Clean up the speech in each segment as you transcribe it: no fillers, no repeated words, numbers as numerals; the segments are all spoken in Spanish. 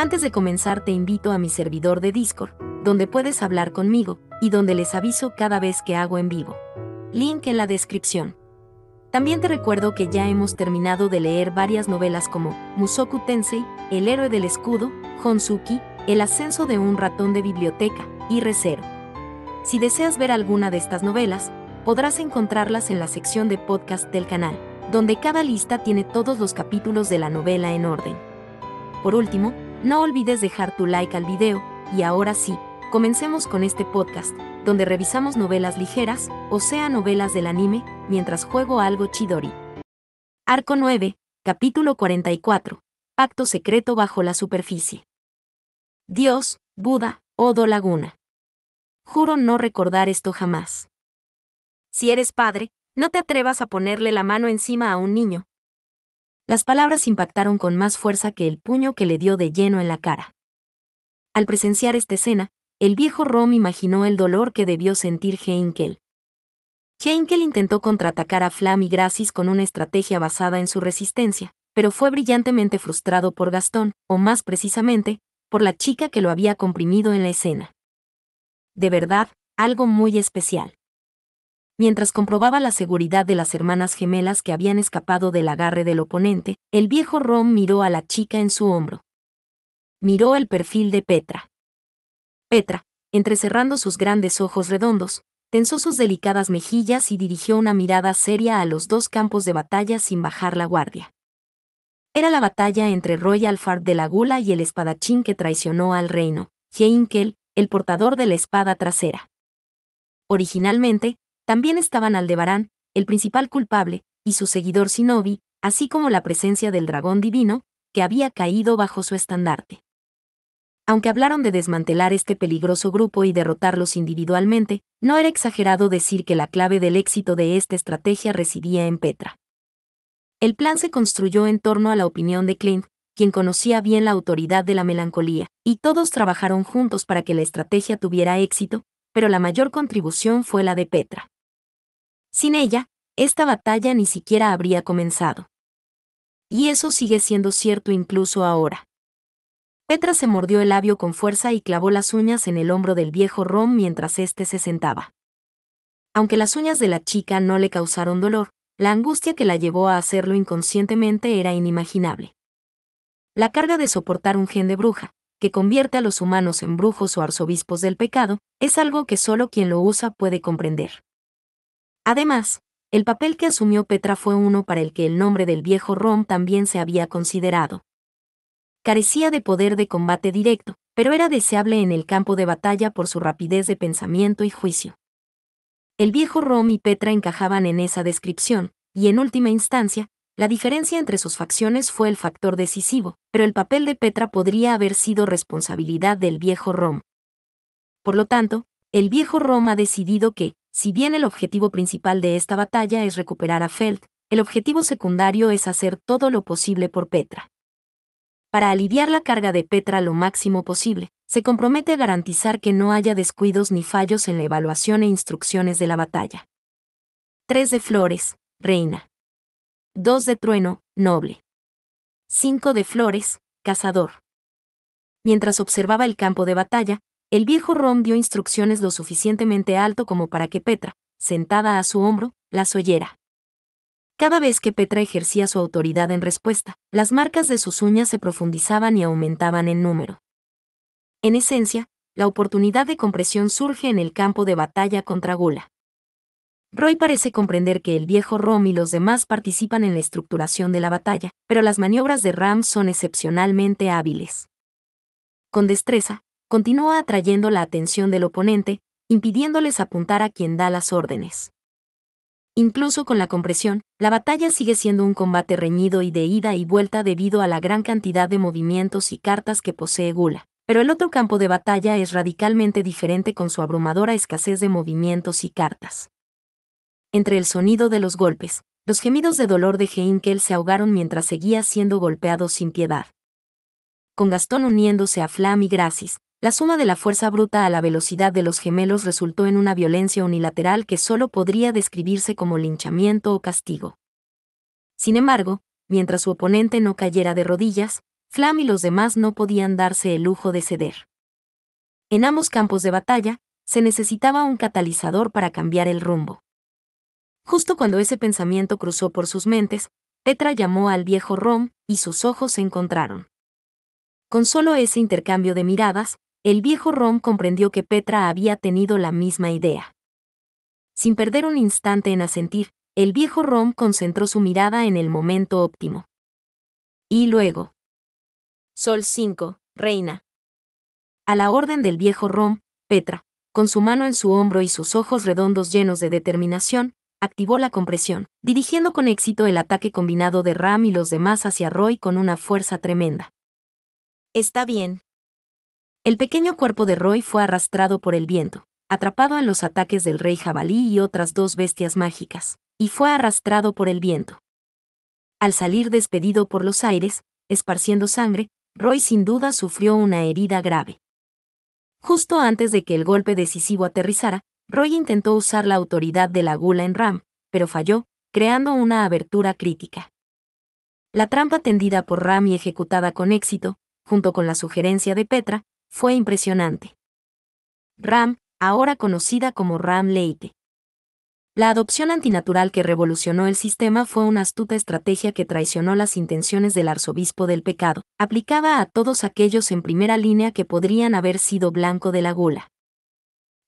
Antes de comenzar te invito a mi servidor de Discord, donde puedes hablar conmigo, y donde les aviso cada vez que hago en vivo. Link en la descripción. También te recuerdo que ya hemos terminado de leer varias novelas como Mushoku Tensei, El héroe del escudo, Honsuki, El ascenso de un ratón de biblioteca, y Re:Zero. Si deseas ver alguna de estas novelas, podrás encontrarlas en la sección de podcast del canal, donde cada lista tiene todos los capítulos de la novela en orden. Por último, no olvides dejar tu like al video, y ahora sí, comencemos con este podcast, donde revisamos novelas ligeras, o sea novelas del anime, mientras juego algo Chidori. Arco 9, capítulo 44, Pacto secreto bajo la superficie. Dios, Buda, Odo Laguna. Juro no recordar esto jamás. Si eres padre, no te atrevas a ponerle la mano encima a un niño. Las palabras impactaron con más fuerza que el puño que le dio de lleno en la cara. Al presenciar esta escena, el viejo Rom imaginó el dolor que debió sentir Heinkel. Heinkel intentó contraatacar a Flam y Gracis con una estrategia basada en su resistencia, pero fue brillantemente frustrado por Gastón, o más precisamente, por la chica que lo había comprimido en la escena. De verdad, algo muy especial. Mientras comprobaba la seguridad de las hermanas gemelas que habían escapado del agarre del oponente, el viejo Rom miró a la chica en su hombro. Miró el perfil de Petra. Petra, entrecerrando sus grandes ojos redondos, tensó sus delicadas mejillas y dirigió una mirada seria a los dos campos de batalla sin bajar la guardia. Era la batalla entre Royal Fard de la Gula y el espadachín que traicionó al reino, Heinkel, el portador de la espada trasera. Originalmente, también estaban Aldebarán, el principal culpable, y su seguidor Shinobi, así como la presencia del dragón divino, que había caído bajo su estandarte. Aunque hablaron de desmantelar este peligroso grupo y derrotarlos individualmente, no era exagerado decir que la clave del éxito de esta estrategia residía en Petra. El plan se construyó en torno a la opinión de Clint, quien conocía bien la autoridad de la melancolía, y todos trabajaron juntos para que la estrategia tuviera éxito, pero la mayor contribución fue la de Petra. Sin ella, esta batalla ni siquiera habría comenzado. Y eso sigue siendo cierto incluso ahora. Petra se mordió el labio con fuerza y clavó las uñas en el hombro del viejo Rom mientras éste se sentaba. Aunque las uñas de la chica no le causaron dolor, la angustia que la llevó a hacerlo inconscientemente era inimaginable. La carga de soportar un gen de bruja, que convierte a los humanos en brujos o arzobispos del pecado, es algo que solo quien lo usa puede comprender. Además, el papel que asumió Petra fue uno para el que el nombre del viejo Rom también se había considerado. Carecía de poder de combate directo, pero era deseable en el campo de batalla por su rapidez de pensamiento y juicio. El viejo Rom y Petra encajaban en esa descripción, y en última instancia, la diferencia entre sus facciones fue el factor decisivo, pero el papel de Petra podría haber sido responsabilidad del viejo Rom. Por lo tanto, el viejo Rom ha decidido que, si bien el objetivo principal de esta batalla es recuperar a Feld, el objetivo secundario es hacer todo lo posible por Petra. Para aliviar la carga de Petra lo máximo posible, se compromete a garantizar que no haya descuidos ni fallos en la evaluación e instrucciones de la batalla. 3 de flores, reina. 2 de trueno, noble. 5 de flores, cazador. Mientras observaba el campo de batalla, el viejo Rom dio instrucciones lo suficientemente alto como para que Petra, sentada a su hombro, las oyera. Cada vez que Petra ejercía su autoridad en respuesta, las marcas de sus uñas se profundizaban y aumentaban en número. En esencia, la oportunidad de compresión surge en el campo de batalla contra Gula. Roy parece comprender que el viejo Rom y los demás participan en la estructuración de la batalla, pero las maniobras de Ram son excepcionalmente hábiles. Con destreza, continúa atrayendo la atención del oponente, impidiéndoles apuntar a quien da las órdenes. Incluso con la compresión, la batalla sigue siendo un combate reñido y de ida y vuelta debido a la gran cantidad de movimientos y cartas que posee Gula, pero el otro campo de batalla es radicalmente diferente con su abrumadora escasez de movimientos y cartas. Entre el sonido de los golpes, los gemidos de dolor de Heinkel se ahogaron mientras seguía siendo golpeado sin piedad. Con Gastón uniéndose a Flam y Gracis, la suma de la fuerza bruta a la velocidad de los gemelos resultó en una violencia unilateral que solo podría describirse como linchamiento o castigo. Sin embargo, mientras su oponente no cayera de rodillas, Flam y los demás no podían darse el lujo de ceder. En ambos campos de batalla, se necesitaba un catalizador para cambiar el rumbo. Justo cuando ese pensamiento cruzó por sus mentes, Petra llamó al viejo Rom y sus ojos se encontraron. Con solo ese intercambio de miradas, el viejo Rom comprendió que Petra había tenido la misma idea. Sin perder un instante en asentir, el viejo Rom concentró su mirada en el momento óptimo. Y luego. Sol 5, reina. A la orden del viejo Rom, Petra, con su mano en su hombro y sus ojos redondos llenos de determinación, activó la compresión, dirigiendo con éxito el ataque combinado de Ram y los demás hacia Roy con una fuerza tremenda. Está bien. El pequeño cuerpo de Roy fue arrastrado por el viento, atrapado en los ataques del rey jabalí y otras dos bestias mágicas, y fue arrastrado por el viento. Al salir despedido por los aires, esparciendo sangre, Roy sin duda sufrió una herida grave. Justo antes de que el golpe decisivo aterrizara, Roy intentó usar la autoridad de la gula en Ram, pero falló, creando una abertura crítica. La trampa tendida por Ram y ejecutada con éxito, junto con la sugerencia de Petra, fue impresionante. Ram, ahora conocida como Ram Leite. La adopción antinatural que revolucionó el sistema fue una astuta estrategia que traicionó las intenciones del arzobispo del pecado, aplicada a todos aquellos en primera línea que podrían haber sido blanco de la gula.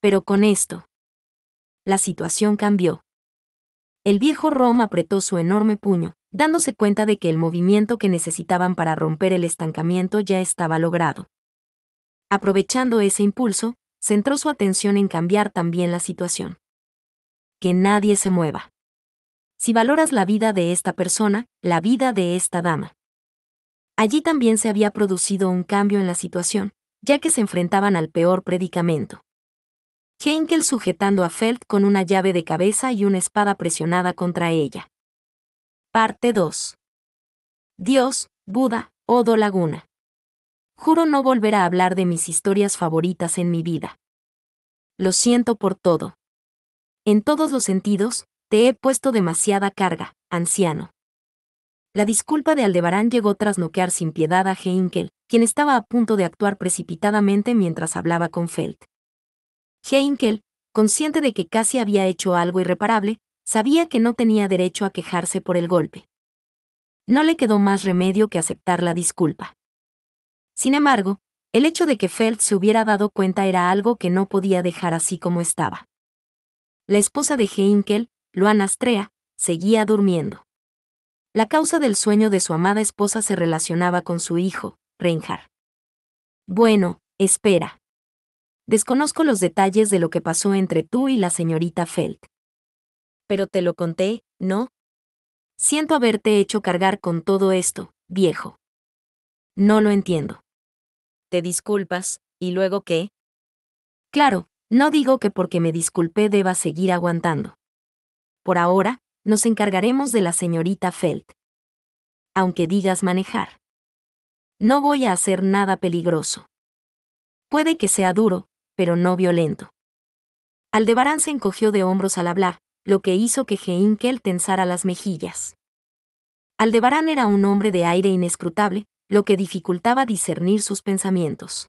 Pero con esto, la situación cambió. El viejo Rom apretó su enorme puño, dándose cuenta de que el movimiento que necesitaban para romper el estancamiento ya estaba logrado. Aprovechando ese impulso, centró su atención en cambiar también la situación. Que nadie se mueva. Si valoras la vida de esta persona, la vida de esta dama. Allí también se había producido un cambio en la situación, ya que se enfrentaban al peor predicamento. Heinkel sujetando a Feld con una llave de cabeza y una espada presionada contra ella. Parte 2. Dios, Buda, Odo Laguna. Juro no volver a hablar de mis historias favoritas en mi vida. Lo siento por todo. En todos los sentidos, te he puesto demasiada carga, anciano. La disculpa de Aldebarán llegó tras noquear sin piedad a Heinkel, quien estaba a punto de actuar precipitadamente mientras hablaba con Feld. Heinkel, consciente de que casi había hecho algo irreparable, sabía que no tenía derecho a quejarse por el golpe. No le quedó más remedio que aceptar la disculpa. Sin embargo, el hecho de que Feld se hubiera dado cuenta era algo que no podía dejar así como estaba. La esposa de Heinkel, Luana Astrea, seguía durmiendo. La causa del sueño de su amada esposa se relacionaba con su hijo, Reinhard. Bueno, espera. Desconozco los detalles de lo que pasó entre tú y la señorita Feld. Pero te lo conté, ¿no? Siento haberte hecho cargar con todo esto, viejo. No lo entiendo. ¿Te disculpas, y luego qué? Claro, no digo que porque me disculpé deba seguir aguantando. Por ahora, nos encargaremos de la señorita Feld. Aunque digas manejar. No voy a hacer nada peligroso. Puede que sea duro, pero no violento. Aldebarán se encogió de hombros al hablar, lo que hizo que Heinkel tensara las mejillas. Aldebarán era un hombre de aire inescrutable, lo que dificultaba discernir sus pensamientos.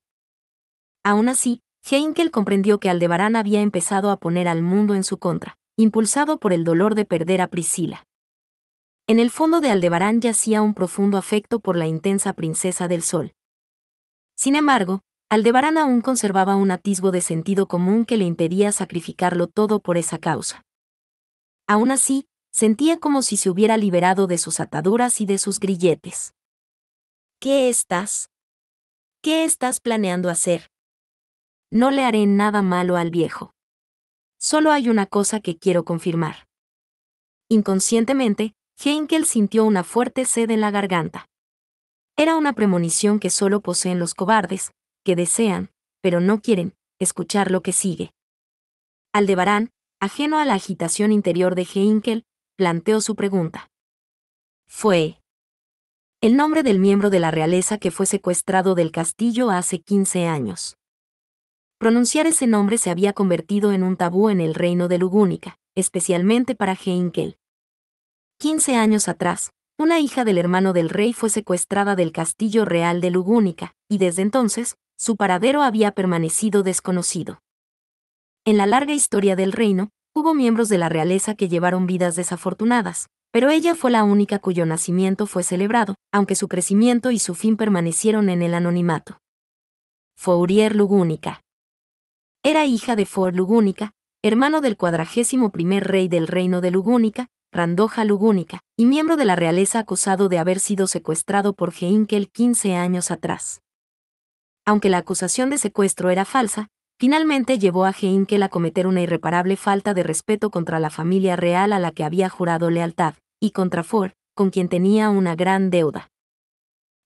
Aún así, Heinkel comprendió que Aldebarán había empezado a poner al mundo en su contra, impulsado por el dolor de perder a Priscila. En el fondo de Aldebarán yacía un profundo afecto por la intensa princesa del sol. Sin embargo, Aldebarán aún conservaba un atisbo de sentido común que le impedía sacrificarlo todo por esa causa. Aún así, sentía como si se hubiera liberado de sus ataduras y de sus grilletes. ¿Qué estás planeando hacer? No le haré nada malo al viejo. Solo hay una cosa que quiero confirmar. Inconscientemente, Heinkel sintió una fuerte sed en la garganta. Era una premonición que solo poseen los cobardes, que desean, pero no quieren, escuchar lo que sigue. Aldebarán, ajeno a la agitación interior de Heinkel, planteó su pregunta. Fue el nombre del miembro de la realeza que fue secuestrado del castillo hace 15 años. Pronunciar ese nombre se había convertido en un tabú en el reino de Lugúnica, especialmente para Heinkel. 15 años atrás, una hija del hermano del rey fue secuestrada del castillo real de Lugúnica, y desde entonces, su paradero había permanecido desconocido. En la larga historia del reino, hubo miembros de la realeza que llevaron vidas desafortunadas, pero ella fue la única cuyo nacimiento fue celebrado, aunque su crecimiento y su fin permanecieron en el anonimato. Fourier Lugúnica. Era hija de For Lugúnica, hermano del 41º rey del reino de Lugúnica, Randoja Lugúnica, y miembro de la realeza acusado de haber sido secuestrado por Heinkel 15 años atrás. Aunque la acusación de secuestro era falsa, finalmente llevó a Heinkel a cometer una irreparable falta de respeto contra la familia real a la que había jurado lealtad, y contra For, con quien tenía una gran deuda.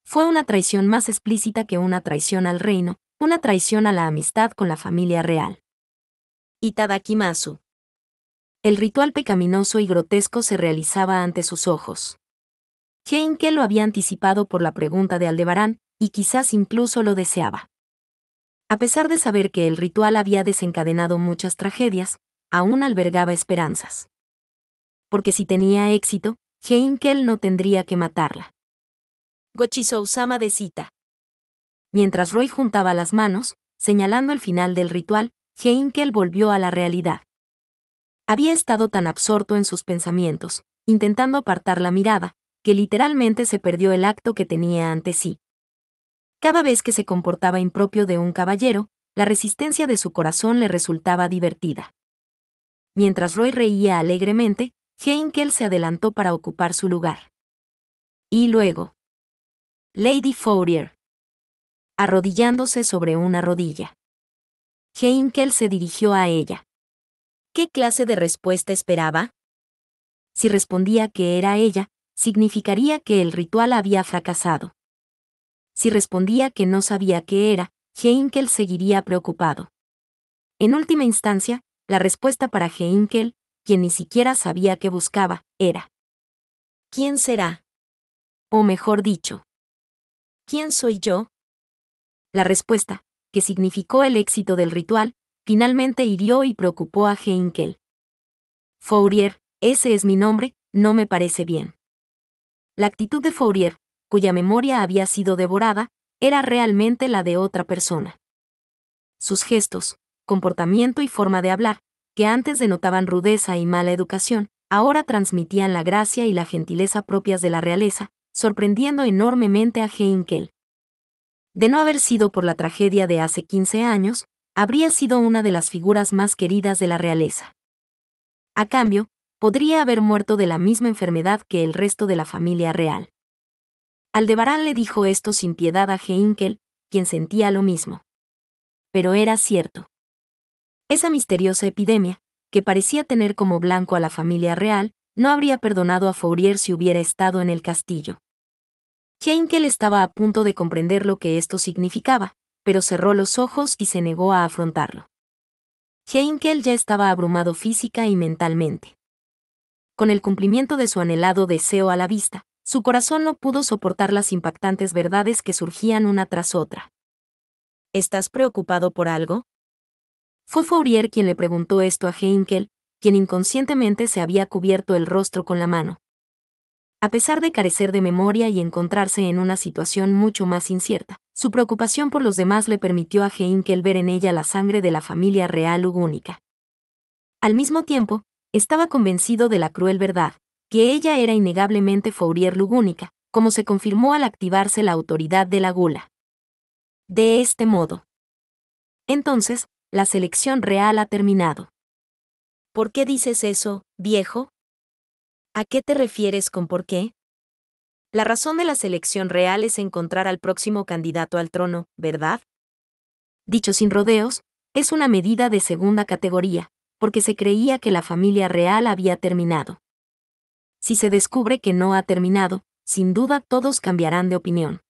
Fue una traición más explícita que una traición al reino, una traición a la amistad con la familia real. Itadakimasu. El ritual pecaminoso y grotesco se realizaba ante sus ojos. Heinkel lo había anticipado por la pregunta de Aldebarán, y quizás incluso lo deseaba. A pesar de saber que el ritual había desencadenado muchas tragedias, aún albergaba esperanzas. Porque si tenía éxito, Heinkel no tendría que matarla. Gochizo-sama de cita. Mientras Roy juntaba las manos, señalando el final del ritual, Heinkel volvió a la realidad. Había estado tan absorto en sus pensamientos, intentando apartar la mirada, que literalmente se perdió el acto que tenía ante sí. Cada vez que se comportaba impropio de un caballero, la resistencia de su corazón le resultaba divertida. Mientras Roy reía alegremente, Heinkel se adelantó para ocupar su lugar. Y luego. Lady Fourier. Arrodillándose sobre una rodilla. Heinkel se dirigió a ella. ¿Qué clase de respuesta esperaba? Si respondía que era ella, significaría que el ritual había fracasado. Si respondía que no sabía qué era, Heinkel seguiría preocupado. En última instancia, la respuesta para Heinkel, quien ni siquiera sabía qué buscaba, era: ¿quién será? O mejor dicho, ¿quién soy yo? La respuesta, que significó el éxito del ritual, finalmente hirió y preocupó a Heinkel. Fourier, ese es mi nombre, no me parece bien. La actitud de Fourier, cuya memoria había sido devorada, era realmente la de otra persona. Sus gestos, comportamiento y forma de hablar, que antes denotaban rudeza y mala educación, ahora transmitían la gracia y la gentileza propias de la realeza, sorprendiendo enormemente a Heinkel. De no haber sido por la tragedia de hace 15 años, habría sido una de las figuras más queridas de la realeza. A cambio, podría haber muerto de la misma enfermedad que el resto de la familia real. Aldebarán le dijo esto sin piedad a Heinkel, quien sentía lo mismo. Pero era cierto. Esa misteriosa epidemia, que parecía tener como blanco a la familia real, no habría perdonado a Fourier si hubiera estado en el castillo. Heinkel estaba a punto de comprender lo que esto significaba, pero cerró los ojos y se negó a afrontarlo. Heinkel ya estaba abrumado física y mentalmente. Con el cumplimiento de su anhelado deseo a la vista, su corazón no pudo soportar las impactantes verdades que surgían una tras otra. ¿Estás preocupado por algo? Fue Fourier quien le preguntó esto a Heinkel, quien inconscientemente se había cubierto el rostro con la mano. A pesar de carecer de memoria y encontrarse en una situación mucho más incierta, su preocupación por los demás le permitió a Heinkel ver en ella la sangre de la familia real lugúnica. Al mismo tiempo, estaba convencido de la cruel verdad, que ella era innegablemente Fourier Lugúnica, como se confirmó al activarse la autoridad de la gula. De este modo. Entonces, la selección real ha terminado. ¿Por qué dices eso, viejo? ¿A qué te refieres con por qué? La razón de la selección real es encontrar al próximo candidato al trono, ¿verdad? Dicho sin rodeos, es una medida de segunda categoría, porque se creía que la familia real había terminado. Si se descubre que no ha terminado, sin duda todos cambiarán de opinión.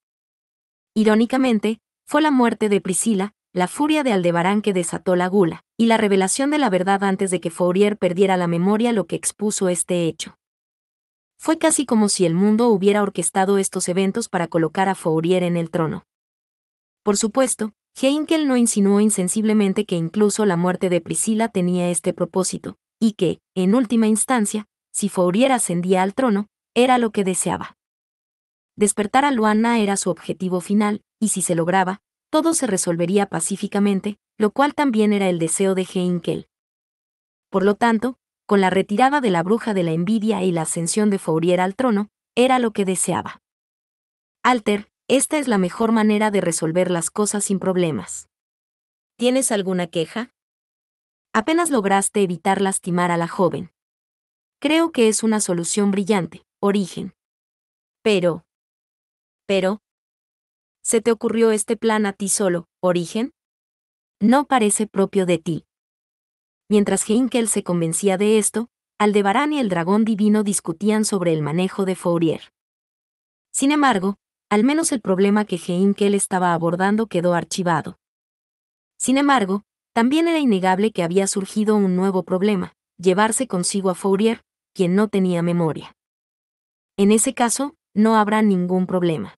Irónicamente, fue la muerte de Priscila, la furia de Aldebarán que desató la gula, y la revelación de la verdad antes de que Fourier perdiera la memoria lo que expuso este hecho. Fue casi como si el mundo hubiera orquestado estos eventos para colocar a Fourier en el trono. Por supuesto, Heinkel no insinuó insensiblemente que incluso la muerte de Priscila tenía este propósito, y que, en última instancia, si Fourier ascendía al trono, era lo que deseaba. Despertar a Luana era su objetivo final, y si se lograba, todo se resolvería pacíficamente, lo cual también era el deseo de Heinkel. Por lo tanto, con la retirada de la bruja de la envidia y la ascensión de Fourier al trono, era lo que deseaba. Alter, esta es la mejor manera de resolver las cosas sin problemas. ¿Tienes alguna queja? Apenas lograste evitar lastimar a la joven. Creo que es una solución brillante, Origen. Pero, ¿se te ocurrió este plan a ti solo, Origen? No parece propio de ti. Mientras Heinkel se convencía de esto, Aldebarán y el dragón divino discutían sobre el manejo de Fourier. Sin embargo, al menos el problema que Heinkel estaba abordando quedó archivado. Sin embargo, también era innegable que había surgido un nuevo problema: llevarse consigo a Fourier, quien no tenía memoria. En ese caso, no habrá ningún problema.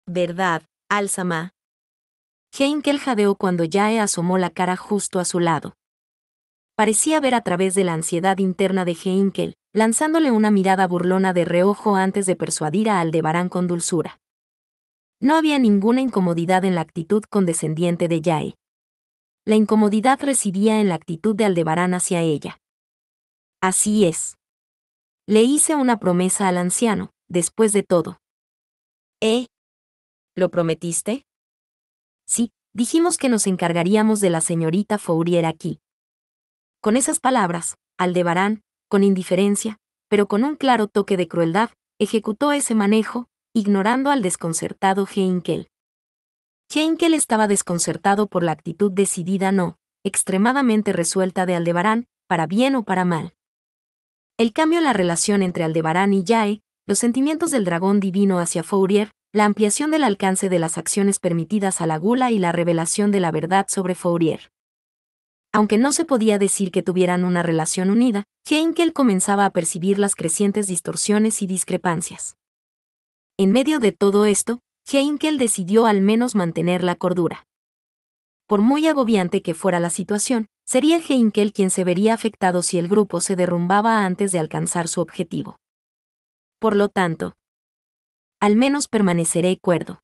¿Verdad, Alzama? Heinkel jadeó cuando Yae asomó la cara justo a su lado. Parecía ver a través de la ansiedad interna de Heinkel, lanzándole una mirada burlona de reojo antes de persuadir a Aldebarán con dulzura. No había ninguna incomodidad en la actitud condescendiente de Yae. La incomodidad residía en la actitud de Aldebarán hacia ella. Así es. Le hice una promesa al anciano, después de todo. ¿Lo prometiste? Sí, dijimos que nos encargaríamos de la señorita Fourier aquí. Con esas palabras, Aldebarán, con indiferencia, pero con un claro toque de crueldad, ejecutó ese manejo, ignorando al desconcertado Heinkel. Heinkel estaba desconcertado por la actitud decidida extremadamente resuelta de Aldebarán, para bien o para mal. El cambio en la relación entre Aldebarán y Yae, los sentimientos del dragón divino hacia Fourier, la ampliación del alcance de las acciones permitidas a la gula y la revelación de la verdad sobre Fourier. Aunque no se podía decir que tuvieran una relación unida, Heinkel comenzaba a percibir las crecientes distorsiones y discrepancias. En medio de todo esto, Heinkel decidió al menos mantener la cordura. Por muy agobiante que fuera la situación, sería Heinkel quien se vería afectado si el grupo se derrumbaba antes de alcanzar su objetivo. Por lo tanto, al menos permaneceré cuerdo.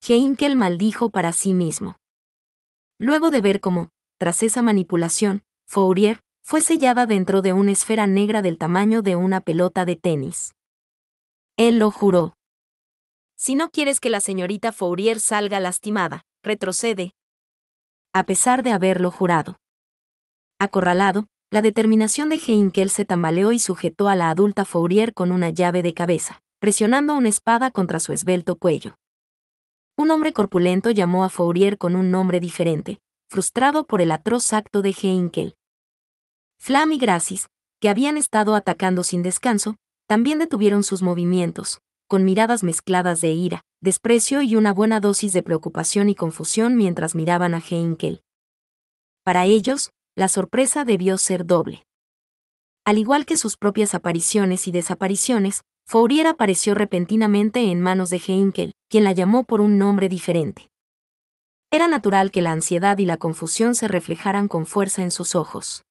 Heinkel maldijo para sí mismo. Luego de ver cómo, tras esa manipulación, Fourier fue sellada dentro de una esfera negra del tamaño de una pelota de tenis. Él lo juró. Si no quieres que la señorita Fourier salga lastimada, retrocede. A pesar de haberlo jurado. Acorralado, la determinación de Heinkel se tambaleó y sujetó a la adulta Fourier con una llave de cabeza, presionando una espada contra su esbelto cuello. Un hombre corpulento llamó a Fourier con un nombre diferente, frustrado por el atroz acto de Heinkel. Flam y Gracis, que habían estado atacando sin descanso, también detuvieron sus movimientos, con miradas mezcladas de ira, desprecio y una buena dosis de preocupación y confusión mientras miraban a Heinkel. Para ellos, la sorpresa debió ser doble. Al igual que sus propias apariciones y desapariciones, Fourier apareció repentinamente en manos de Heinkel, quien la llamó por un nombre diferente. Era natural que la ansiedad y la confusión se reflejaran con fuerza en sus ojos.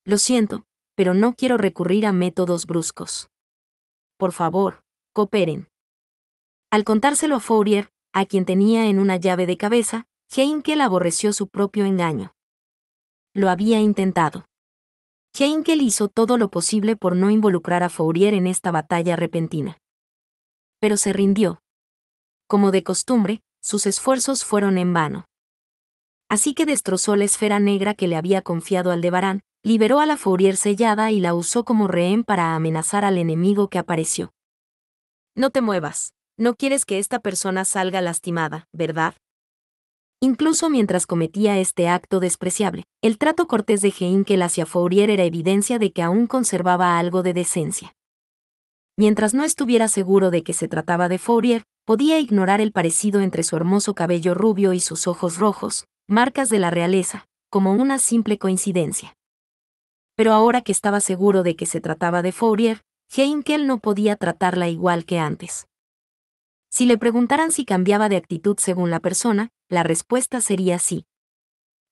Lo siento, pero no quiero recurrir a métodos bruscos. Por favor, cooperen. Al contárselo a Fourier, a quien tenía en una llave de cabeza, Heinkel aborreció su propio engaño. Lo había intentado. Heinkel hizo todo lo posible por no involucrar a Fourier en esta batalla repentina. Pero se rindió. Como de costumbre, sus esfuerzos fueron en vano. Así que destrozó la esfera negra que le había confiado Aldebarán, liberó a la Fourier sellada y la usó como rehén para amenazar al enemigo que apareció. No te muevas. No quieres que esta persona salga lastimada, ¿verdad? Incluso mientras cometía este acto despreciable, el trato cortés de Heinkel hacia Fourier era evidencia de que aún conservaba algo de decencia. Mientras no estuviera seguro de que se trataba de Fourier, podía ignorar el parecido entre su hermoso cabello rubio y sus ojos rojos, marcas de la realeza, como una simple coincidencia. Pero ahora que estaba seguro de que se trataba de Fourier, Heinkel no podía tratarla igual que antes. Si le preguntaran si cambiaba de actitud según la persona, la respuesta sería sí.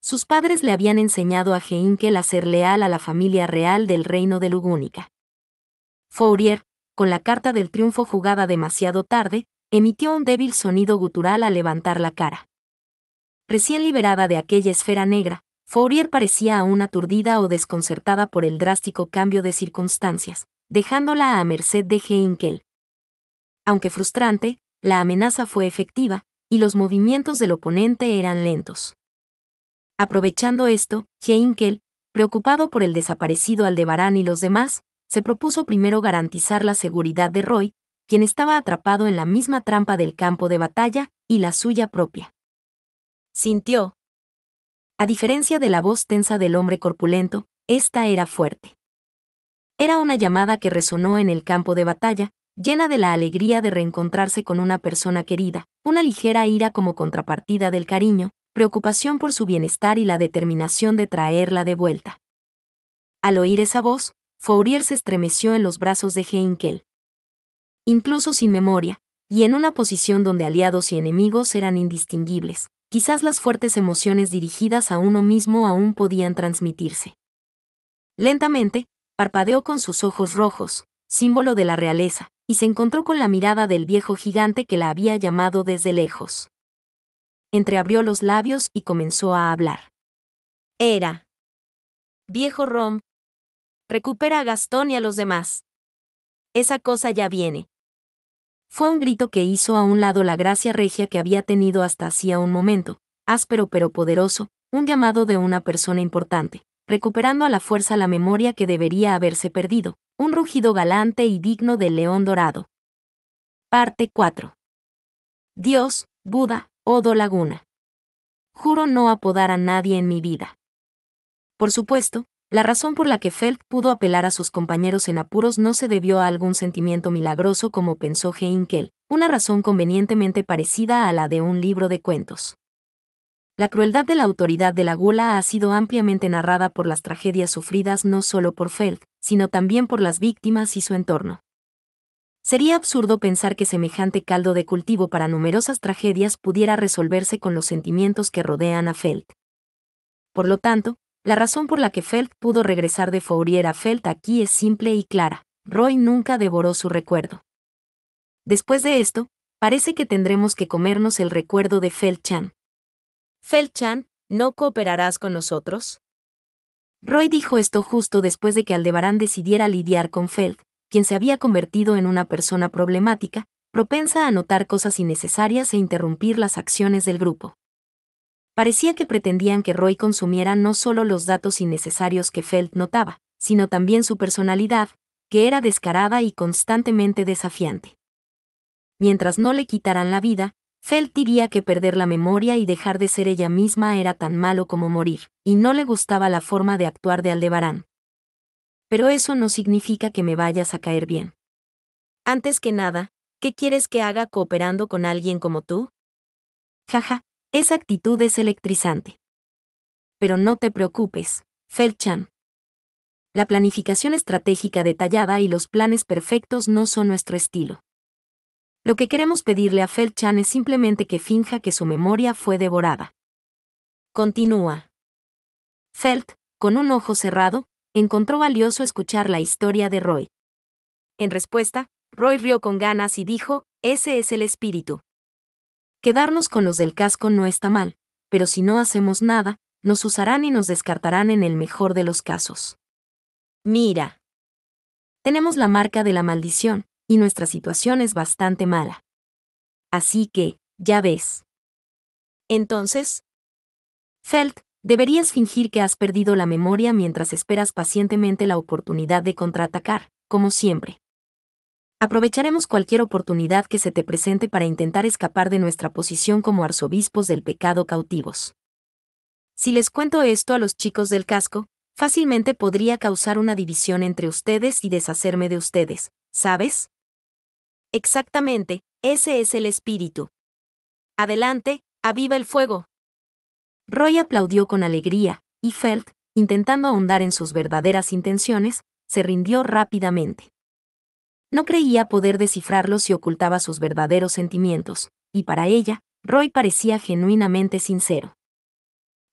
Sus padres le habían enseñado a Heinkel a ser leal a la familia real del reino de Lugúnica. Fourier, con la carta del triunfo jugada demasiado tarde, emitió un débil sonido gutural al levantar la cara. Recién liberada de aquella esfera negra, Fourier parecía aún aturdida o desconcertada por el drástico cambio de circunstancias, dejándola a merced de Heinkel. Aunque frustrante, la amenaza fue efectiva, y los movimientos del oponente eran lentos. Aprovechando esto, Heinkel, preocupado por el desaparecido Aldebarán y los demás, se propuso primero garantizar la seguridad de Roy, quien estaba atrapado en la misma trampa del campo de batalla, y la suya propia. Sintió. A diferencia de la voz tensa del hombre corpulento, esta era fuerte. Era una llamada que resonó en el campo de batalla, llena de la alegría de reencontrarse con una persona querida, una ligera ira como contrapartida del cariño, preocupación por su bienestar y la determinación de traerla de vuelta. Al oír esa voz, Fourier se estremeció en los brazos de Heinkel. Incluso sin memoria, y en una posición donde aliados y enemigos eran indistinguibles, quizás las fuertes emociones dirigidas a uno mismo aún podían transmitirse. Lentamente, parpadeó con sus ojos rojos, símbolo de la realeza, y se encontró con la mirada del viejo gigante que la había llamado desde lejos. Entreabrió los labios y comenzó a hablar. Era. Viejo Rom. Recupera a Gastón y a los demás. Esa cosa ya viene. Fue un grito que hizo a un lado la gracia regia que había tenido hasta hacía un momento, áspero pero poderoso, un llamado de una persona importante, recuperando a la fuerza la memoria que debería haberse perdido, un rugido galante y digno del león dorado. Parte 4. Dios, Buda, Odo Laguna. Juro no apodar a nadie en mi vida. Por supuesto, la razón por la que Feld pudo apelar a sus compañeros en apuros no se debió a algún sentimiento milagroso como pensó Heinkel, una razón convenientemente parecida a la de un libro de cuentos. La crueldad de la autoridad de la gula ha sido ampliamente narrada por las tragedias sufridas no solo por Feld, sino también por las víctimas y su entorno. Sería absurdo pensar que semejante caldo de cultivo para numerosas tragedias pudiera resolverse con los sentimientos que rodean a Feld. Por lo tanto, la razón por la que Feld pudo regresar de Fourier a Feld aquí es simple y clara: Roy nunca devoró su recuerdo. Después de esto, parece que tendremos que comernos el recuerdo de Feld-chan. Feld-chan, ¿no cooperarás con nosotros? Roy dijo esto justo después de que Aldebarán decidiera lidiar con Feld, quien se había convertido en una persona problemática, propensa a notar cosas innecesarias e interrumpir las acciones del grupo. Parecía que pretendían que Roy consumiera no solo los datos innecesarios que Feld notaba, sino también su personalidad, que era descarada y constantemente desafiante. Mientras no le quitaran la vida, Feld diría que perder la memoria y dejar de ser ella misma era tan malo como morir, y no le gustaba la forma de actuar de Aldebarán. Pero eso no significa que me vayas a caer bien. Antes que nada, ¿qué quieres que haga cooperando con alguien como tú? Jaja. Esa actitud es electrizante. Pero no te preocupes, Feld-chan. La planificación estratégica detallada y los planes perfectos no son nuestro estilo. Lo que queremos pedirle a Feld-chan es simplemente que finja que su memoria fue devorada. Continúa. Feld, con un ojo cerrado, encontró valioso escuchar la historia de Roy. En respuesta, Roy rió con ganas y dijo: ese es el espíritu. Quedarnos con los del casco no está mal, pero si no hacemos nada, nos usarán y nos descartarán en el mejor de los casos. Mira. Tenemos la marca de la maldición, y nuestra situación es bastante mala. Así que, ya ves. Entonces, Feld, deberías fingir que has perdido la memoria mientras esperas pacientemente la oportunidad de contraatacar, como siempre. Aprovecharemos cualquier oportunidad que se te presente para intentar escapar de nuestra posición como arzobispos del pecado cautivos. Si les cuento esto a los chicos del casco, fácilmente podría causar una división entre ustedes y deshacerme de ustedes, ¿sabes? Exactamente, ese es el espíritu. Adelante, aviva el fuego. Roy aplaudió con alegría, y Feld, intentando ahondar en sus verdaderas intenciones, se rindió rápidamente. No creía poder descifrarlos si ocultaba sus verdaderos sentimientos, y para ella, Roy parecía genuinamente sincero.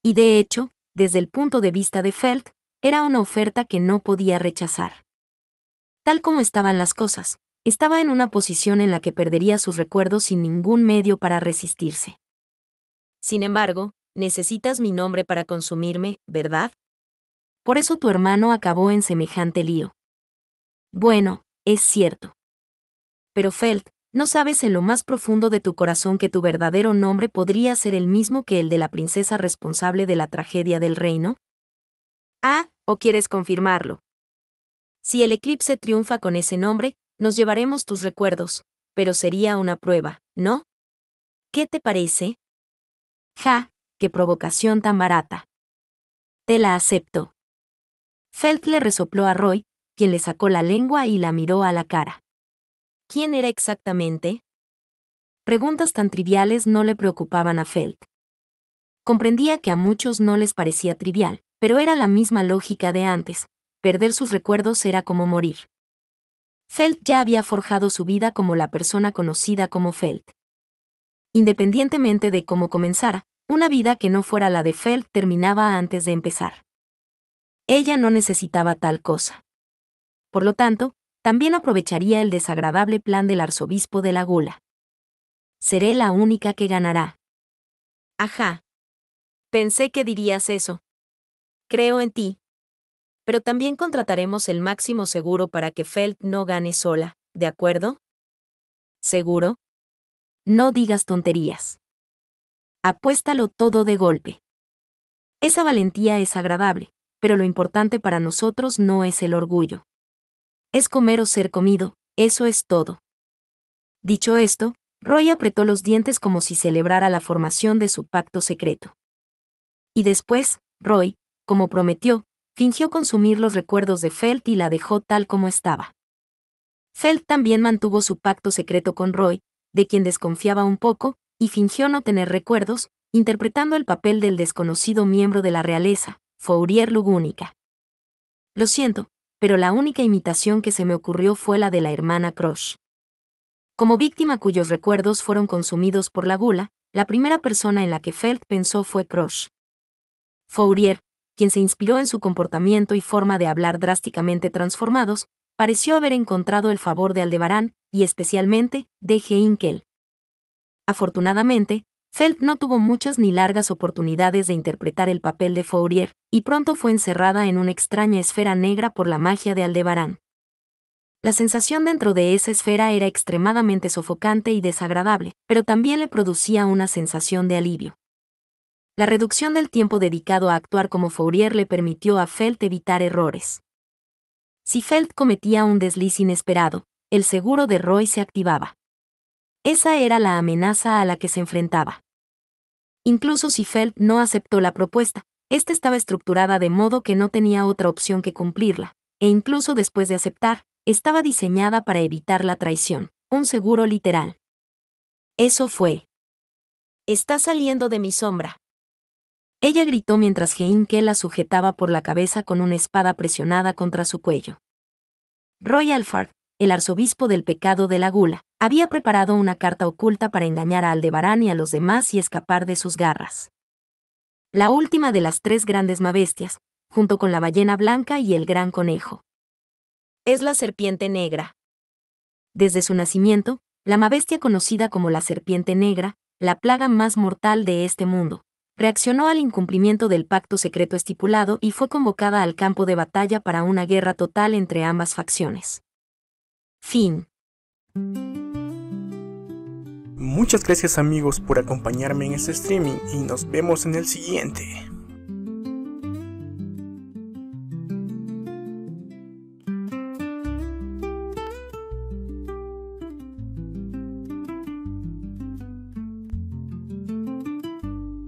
Y de hecho, desde el punto de vista de Feld, era una oferta que no podía rechazar. Tal como estaban las cosas, estaba en una posición en la que perdería sus recuerdos sin ningún medio para resistirse. Sin embargo, necesitas mi nombre para consumirme, ¿verdad? Por eso tu hermano acabó en semejante lío. Bueno, es cierto. Pero Felt, ¿no sabes en lo más profundo de tu corazón que tu verdadero nombre podría ser el mismo que el de la princesa responsable de la tragedia del reino? Ah, ¿o quieres confirmarlo? Si el eclipse triunfa con ese nombre, nos llevaremos tus recuerdos, pero sería una prueba, ¿no? ¿Qué te parece? Ja, qué provocación tan barata. Te la acepto. Felt le resopló a Roy, quien le sacó la lengua y la miró a la cara. ¿Quién era exactamente? Preguntas tan triviales no le preocupaban a Felt. Comprendía que a muchos no les parecía trivial, pero era la misma lógica de antes. Perder sus recuerdos era como morir. Felt ya había forjado su vida como la persona conocida como Felt. Independientemente de cómo comenzara, una vida que no fuera la de Felt terminaba antes de empezar. Ella no necesitaba tal cosa. Por lo tanto, también aprovecharía el desagradable plan del arzobispo de la Gula. Seré la única que ganará. Ajá. Pensé que dirías eso. Creo en ti. Pero también contrataremos el máximo seguro para que Felt no gane sola, ¿de acuerdo? ¿Seguro? No digas tonterías. Apuéstalo todo de golpe. Esa valentía es agradable, pero lo importante para nosotros no es el orgullo. Es comer o ser comido, eso es todo. Dicho esto, Roy apretó los dientes como si celebrara la formación de su pacto secreto. Y después, Roy, como prometió, fingió consumir los recuerdos de Felt y la dejó tal como estaba. Felt también mantuvo su pacto secreto con Roy, de quien desconfiaba un poco, y fingió no tener recuerdos, interpretando el papel del desconocido miembro de la realeza, Fourier Lugúnica. Lo siento, pero la única imitación que se me ocurrió fue la de la hermana Crush. Como víctima cuyos recuerdos fueron consumidos por la gula, la primera persona en la que Felt pensó fue Crush. Fourier, quien se inspiró en su comportamiento y forma de hablar drásticamente transformados, pareció haber encontrado el favor de Aldebarán, y especialmente, de Heinkel. Afortunadamente, Felt no tuvo muchas ni largas oportunidades de interpretar el papel de Fourier, y pronto fue encerrada en una extraña esfera negra por la magia de Aldebarán. La sensación dentro de esa esfera era extremadamente sofocante y desagradable, pero también le producía una sensación de alivio. La reducción del tiempo dedicado a actuar como Fourier le permitió a Felt evitar errores. Si Felt cometía un desliz inesperado, el seguro de Roy se activaba. Esa era la amenaza a la que se enfrentaba. Incluso si Felt no aceptó la propuesta, esta estaba estructurada de modo que no tenía otra opción que cumplirla, e incluso después de aceptar, estaba diseñada para evitar la traición, un seguro literal. Eso fue. Está saliendo de mi sombra. Ella gritó mientras Heinkel la sujetaba por la cabeza con una espada presionada contra su cuello. Roy Alfard, el arzobispo del pecado de la gula, había preparado una carta oculta para engañar a Aldebarán y a los demás y escapar de sus garras. La última de las tres grandes mabestias, junto con la ballena blanca y el gran conejo. Es la serpiente negra. Desde su nacimiento, la mabestia conocida como la serpiente negra, la plaga más mortal de este mundo, reaccionó al incumplimiento del pacto secreto estipulado y fue convocada al campo de batalla para una guerra total entre ambas facciones. Fin. Muchas gracias amigos por acompañarme en este streaming y nos vemos en el siguiente.